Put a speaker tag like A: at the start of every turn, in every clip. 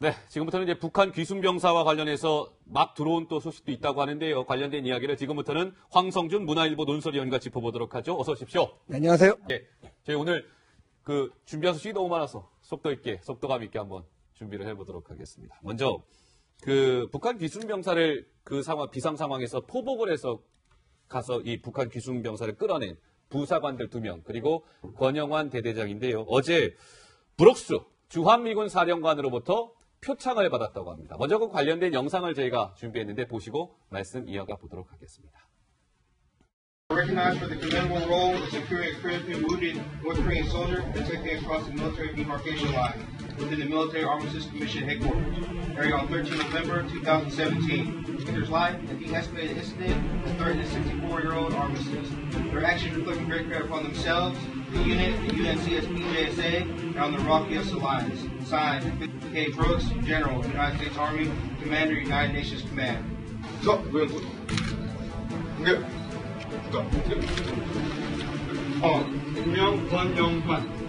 A: 네, 지금부터는 이제 북한 귀순병사와 관련해서 막 들어온 또 소식도 있다고 하는데요. 관련된 이야기를 지금부터는 황성준 문화일보 논설위원과 짚어보도록 하죠. 어서 오십시오.
B: 네, 안녕하세요.
A: 예, 저희 오늘 준비한 소식이 너무 많아서 속도감 있게 한번 준비를 해보도록 하겠습니다. 먼저 북한 귀순병사를 비상 상황에서 포복을 해서 가서 이 북한 귀순병사를 끌어낸 부사관들 2명 그리고 권영환 대대장인데요. 어제 브록스 주한미군 사령관으로부터 표창을 받았다고 합니다. 먼저 그 관련된 영상을 저희가 준비했는데 보시고 말씀 이어가 보도록 하겠습니다.
C: Recognized for the commendable role in securing a critically wounded North Korean soldier and protecting across the military demarcation line within the Military Armistice Commission headquarters. Carried on 13 November 2017. Victor's life and the estimated incident that threatened a 64-year-old armistice. Their actions reflect great credit upon themselves, the unit, the UNCSB-JSA, and on the Rocky-US Alliance. Signed, K. Brooks, General, United States Army, Commander, United Nations Command.
D: 분명 권영환.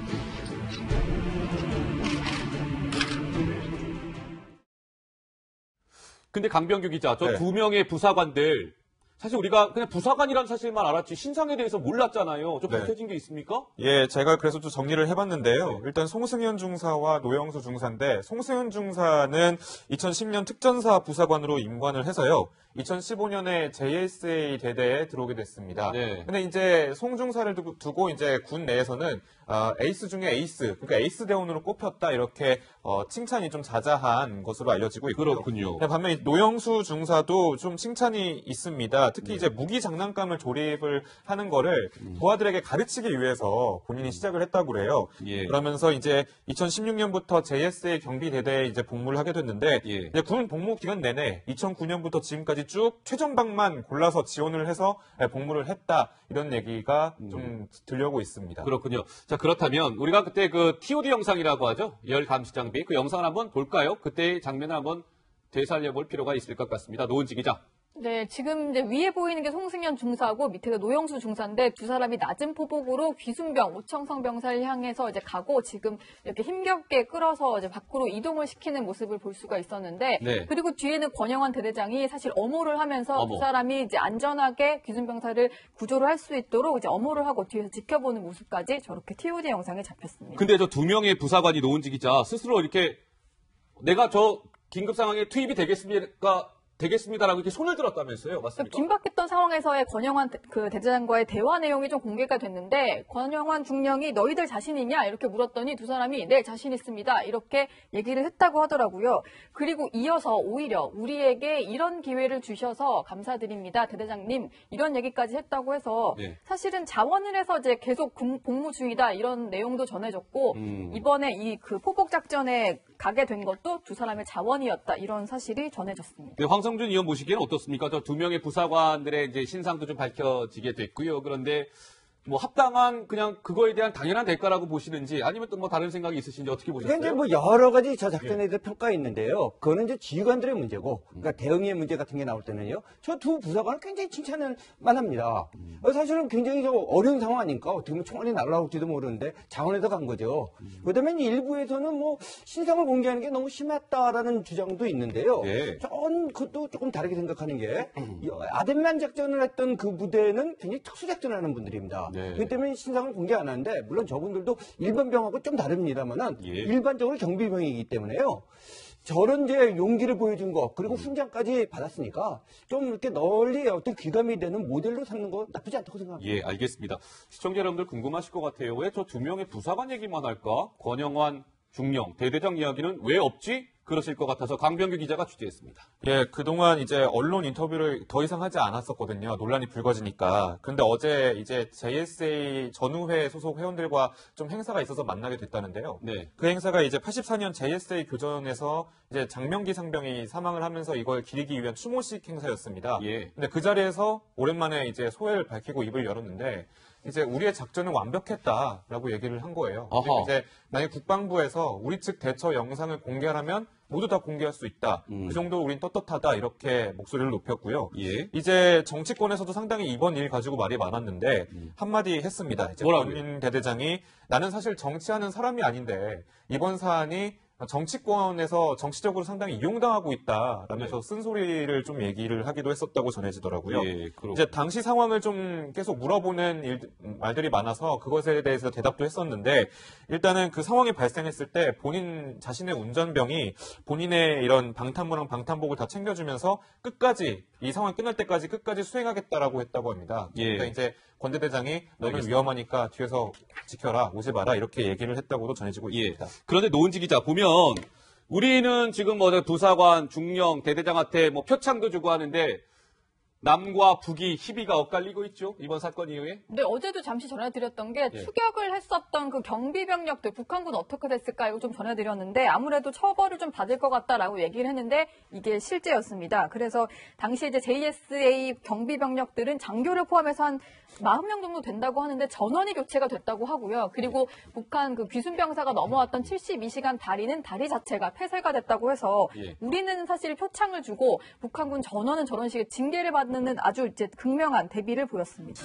A: 근데 강병규 기자, 저
E: 네.
A: 2명의 부사관들 사실 우리가 그냥 부사관이라는 사실만 알았지 신상에 대해서 몰랐잖아요. 좀
E: 네.
A: 밝혀진 게 있습니까?
E: 예, 제가 그래서 좀 정리를 해봤는데요. 일단 송승현 중사와 노영수 중사인데 송승현 중사는 2010년 특전사 부사관으로 임관을 해서요. 2015년에 JSA 대대에 들어오게 됐습니다.
A: 네.
E: 근데 이제 송 중사를 두고 이제 군 내에서는 에이스 중에 에이스, 그러니까 에이스 대원으로 꼽혔다 이렇게 칭찬이 좀 자자한 것으로 알려지고 있고요.
A: 그렇군요.
E: 반면에 노영수 중사도 좀 칭찬이 있습니다. 특히 이제 무기 장난감을 조립을 하는 거를 부하들에게 가르치기 위해서 본인이 시작을 했다고 그래요.
A: 예.
E: 그러면서 이제 2016년부터 JSA 경비대대에 이제 복무를 하게 됐는데
A: 예.
E: 이제 군 복무 기간 내내 2009년부터 지금까지 쭉 최전방만 골라서 지원을 해서 복무를 했다 이런 얘기가 좀 들려오고 있습니다.
A: 그렇군요. 자, 그렇다면 우리가 그때 TOD 영상이라고 하죠. 열 감시 장비. 그 영상을 한번 볼까요? 그때의 장면을 한번 되살려 볼 필요가 있을 것 같습니다. 노은지 기자.
F: 네, 지금 이제 위에 보이는 게 송승현 중사고 밑에가 노영수 중사인데 두 사람이 낮은 포복으로 귀순병, 오청성 병사를 향해서 이제 가고 지금 이렇게 힘겹게 끌어서 이제 밖으로 이동을 시키는 모습을 볼 수가 있었는데
A: 네.
F: 그리고 뒤에는 권영환 대대장이 사실 엄호를 하면서 두 사람이 이제 안전하게 귀순병사를 구조를 할 수 있도록 이제 엄호를 하고 뒤에서 지켜보는 모습까지 저렇게 TOD 영상에 잡혔습니다.
A: 근데 저 2명의 부사관이 노은지 기자 스스로 이렇게 내가 저 긴급 상황에 투입이 되겠습니다라고 이렇게 손을 들었다면서요. 맞습니까?
F: 긴박했던 상황에서의 권영환 대대장과의 대화 내용이 좀 공개가 됐는데 권영환 중령이 너희들 자신이냐 이렇게 물었더니 두 사람이 네 자신 있습니다 이렇게 얘기를 했다고 하더라고요. 그리고 이어서 오히려 우리에게 이런 기회를 주셔서 감사드립니다 대대장님 이런 얘기까지 했다고 해서
A: 네.
F: 사실은 자원을 해서 이제 계속 복무 중이다 이런 내용도 전해졌고 이번에 이 포복 작전에 가게 된 것도 두 사람의 자원이었다 이런 사실이 전해졌습니다.
A: 네, 황성준 의원 보시기에는 어떻습니까? 저 2명의 부사관들의 이제 신상도 좀 밝혀지게 됐고요. 그런데 뭐 합당한 그냥 그거에 대한 당연한 대가라고 보시는지 아니면 또 뭐 다른 생각이 있으신지 어떻게 보셨어요?
B: 그러니까 이제 뭐 여러 가지 저 작전에 대해서 평가가 있는데요. 그거는 이제 지휘관들의 문제고, 그러니까 대응의 문제 같은 게 나올 때는요. 저 두 부사관은 굉장히 칭찬을 만합니다. 사실은 굉장히 저 어려운 상황 아닙니까? 어떻게 보면 총알이 날아올지도 모르는데 자원에서 간 거죠. 그다음에 일부에서는 뭐 신상을 공개하는 게 너무 심했다라는 주장도 있는데요.
A: 예.
B: 저는 그것도 조금 다르게 생각하는 게 아덴만 작전을 했던 그 부대는 굉장히 특수 작전을 하는 분들입니다.
A: 네.
B: 그렇기 때문에 신상을 공개 안 하는데 물론 저분들도 일반 병하고 좀 다릅니다만은
A: 예.
B: 일반적으로 경비병이기 때문에요. 저런 이제 용기를 보여준 거 그리고 훈장까지 받았으니까 좀 이렇게 널리 어떤 귀감이 되는 모델로 삼는 거 나쁘지 않다고 생각합니다.
A: 예, 알겠습니다. 시청자 여러분들 궁금하실 것 같아요. 왜 저 2명의 부사관 얘기만 할까? 권영환 중령, 대대장 이야기는 왜 없지? 그러실 것 같아서 강병규 기자가 취재했습니다.
E: 예, 그동안 이제 언론 인터뷰를 더 이상 하지 않았었거든요. 논란이 불거지니까. 근데 어제 이제 JSA 전우회 소속 회원들과 좀 행사가 있어서 만나게 됐다는데요.
A: 네.
E: 그 행사가 이제 84년 JSA 교전에서 이제 장명기 상병이 사망을 하면서 이걸 기리기 위한 추모식 행사였습니다.
A: 예.
E: 근데 그 자리에서 오랜만에 이제 소회를 밝히고 입을 열었는데 이제 우리의 작전은 완벽했다라고 얘기를 한 거예요.
A: 아하.
E: 그리고 이제 만약 국방부에서 우리 측 대처 영상을 공개하라면 모두 다 공개할 수 있다. 그 정도로 우린 떳떳하다. 이렇게 목소리를 높였고요.
A: 예.
E: 이제 정치권에서도 상당히 이번 일 가지고 말이 많았는데 한마디 했습니다. 이제
A: 뭐라고요?
E: 권민 대대장이 나는 사실 정치하는 사람이 아닌데 이번 사안이 정치권에서 정치적으로 상당히 이용당하고 있다라면서 쓴소리를 좀 얘기를 하기도 했었다고 전해지더라고요.
A: 예, 그렇군요.
E: 이제 당시 상황을 좀 계속 물어보는 말들이 많아서 그것에 대해서 대답도 했었는데 일단은 그 상황이 발생했을 때 본인 자신의 운전병이 본인의 이런 방탄무랑 방탄복을 다 챙겨주면서 끝까지 이 상황이 끝날 때까지 끝까지 수행하겠다라고 했다고 합니다.
A: 예.
E: 그러니까 이제 권대대장이 너는
A: 알겠습니다.
E: 위험하니까 뒤에서 지켜라, 오지 마라 이렇게 얘기를 했다고도 전해지고
A: 예.
E: 있습니다.
A: 그런데 노은지 기자 보면 우리는 지금 뭐 부사관, 중령, 대대장한테 뭐 표창도 주고 하는데 남과 북이 희비가 엇갈리고 있죠. 이번 사건 이후에.
F: 근데 어제도 잠시 전해드렸던 게
A: 예.
F: 추격을 했었던 그 경비병력들 북한군 어떻게 됐을까 이거 좀 전해드렸는데 아무래도 처벌을 좀 받을 것 같다라고 얘기를 했는데 이게 실제였습니다. 그래서 당시 이제 JSA 경비병력들은 장교를 포함해서 한 40명 정도 된다고 하는데 전원이 교체가 됐다고 하고요. 그리고 북한 그 귀순병사가 넘어왔던 72시간 다리는 다리 자체가 폐쇄가 됐다고 해서
A: 예.
F: 우리는 사실 표창을 주고 북한군 전원은 저런 식의 징계를 받는 아주 이제 극명한 대비를 보였습니다.